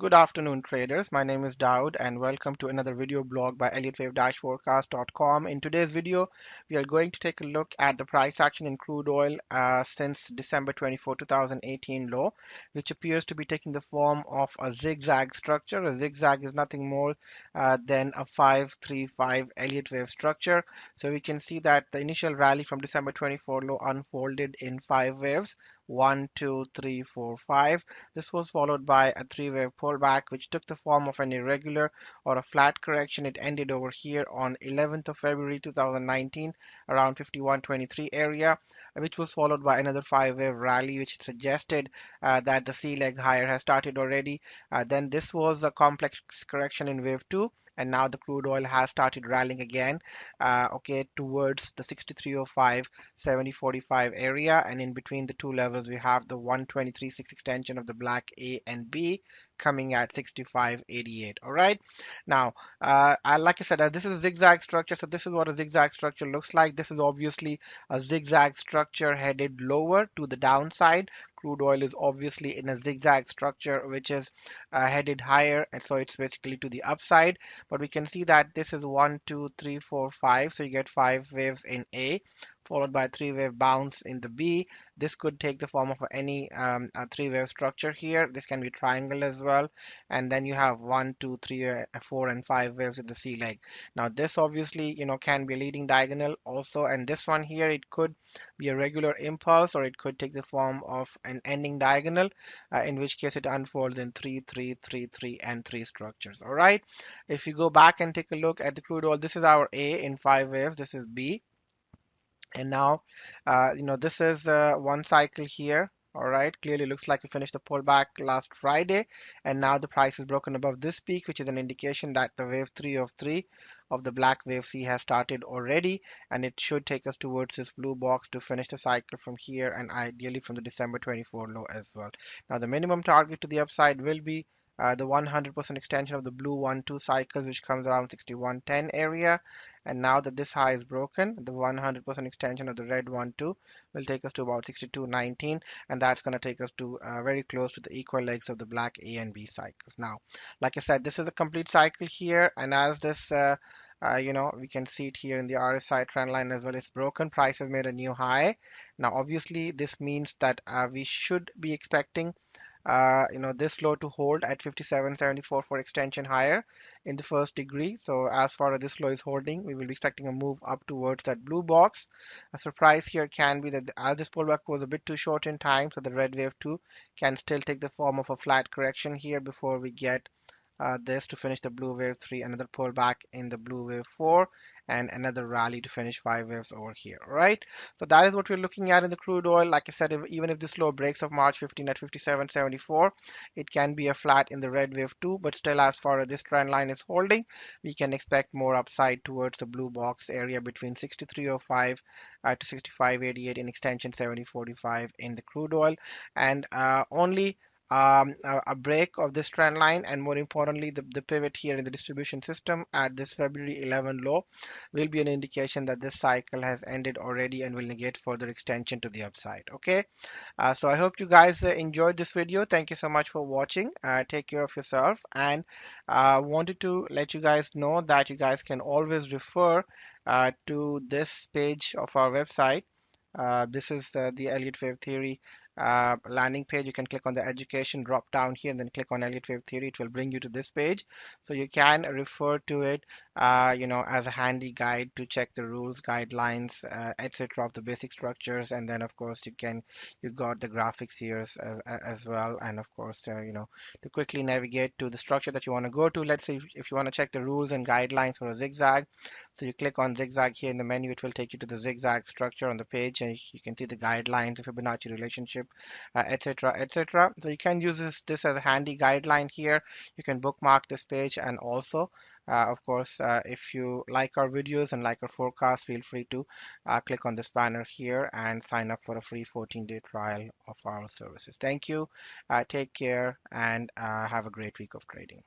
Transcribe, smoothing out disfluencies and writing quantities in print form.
Good afternoon, traders. My name is Daud, and welcome to another video blog by Elliott Wave Forecast.com. In today's video, we are going to take a look at the price action in crude oil since December 2018 low, which appears to be taking the form of a zigzag structure. A zigzag is nothing more than a 535 Elliott Wave structure. So we can see that the initial rally from December 24 low unfolded in 5 waves. 1, 2, 3, 4, 5. This was followed by a three-wave pullback, which took the form of an irregular or a flat correction. It ended over here on 11th of February 2019, around 51.23 area, which was followed by another five-wave rally, which suggested that the C leg higher has started already. Then this was a complex correction in wave 2. And now the crude oil has started rallying again, okay, towards the 63.05, 70.45 area, and in between the two levels we have the 123.6 extension of the black A and B coming at 65.88. All right, now like I said, this is a zigzag structure, so this is what a zigzag structure looks like. This is obviously a zigzag structure headed lower to the downside. Crude oil is obviously in a zigzag structure which is headed higher, and so it's basically to the upside. But we can see that this is 1, 2, 3, 4, 5, so you get 5 waves in A, followed by a three-wave bounce in the B. This could take the form of any a three-wave structure here. This can be triangle as well. And then you have 1, 2, 3, 4, and 5 waves in the C leg. Now this obviously, can be a leading diagonal also. And this one here, it could be a regular impulse, or it could take the form of an ending diagonal, in which case it unfolds in 3, 3, 3, 3, and 3 structures. All right. If you go back and take a look at the crude oil, this is our A in 5 waves. This is B. And now, this is one cycle here. All right, clearly looks like we finished the pullback last Friday, and now the price is broken above this peak, which is an indication that the wave 3 of the black wave C has started already, and it should take us towards this blue box to finish the cycle from here, and ideally from the December 24 low as well. Now, the minimum target to the upside will be the 100% extension of the blue 1-2 cycles, which comes around 61.10 area. And now that this high is broken, the 100% extension of the red 1-2 will take us to about 62.19, and that's going to take us to very close to the equal legs of the black A and B cycles. Now, like I said, this is a complete cycle here, and as this we can see it here in the RSI trend line as well. It's broken. Price has made a new high. Now, obviously, this means that we should be expecting this low to hold at 57.74 for extension higher in the first degree. So as far as this low is holding, we will be expecting a move up towards that blue box. A surprise here can be that as this pullback was a bit too short in time, so the red wave 2 can still take the form of a flat correction here before we get this to finish the blue wave 3, another pullback in the blue wave 4, and another rally to finish 5 waves over here. Right, so that is what we're looking at in the crude oil. Like I said, even if this low breaks of March 15 at 57.74, it can be a flat in the red wave 2, but still, as far as this trend line is holding, we can expect more upside towards the blue box area between 63.05 to 65.88 in extension 70.45 in the crude oil, and only a break of this trend line, and more importantly the pivot here in the distribution system at this February 11 low will be an indication that this cycle has ended already and will negate further extension to the upside. Okay, so I hope you guys enjoyed this video. Thank you so much for watching. Take care of yourself, and wanted to let you guys know that you guys can always refer to this page of our website. This is the Elliott Wave Theory landing page. You can click on the education drop down here and then click on Elliott Wave Theory. It will bring you to this page. So you can refer to it, as a handy guide to check the rules, guidelines, etc. of the basic structures. And then of course you've got the graphics here as well. And of course, to quickly navigate to the structure that you want to go to. Let's say if you want to check the rules and guidelines for a zigzag. So you click on zigzag here in the menu. It will take you to the zigzag structure on the page, and you can see the guidelines, the Fibonacci relationship, etc., etc. So you can use this as a handy guideline here. You can bookmark this page, and also, of course, if you like our videos and like our forecast, feel free to click on this banner here and sign up for a free 14-day trial of our services. Thank you. Take care, and have a great week of trading.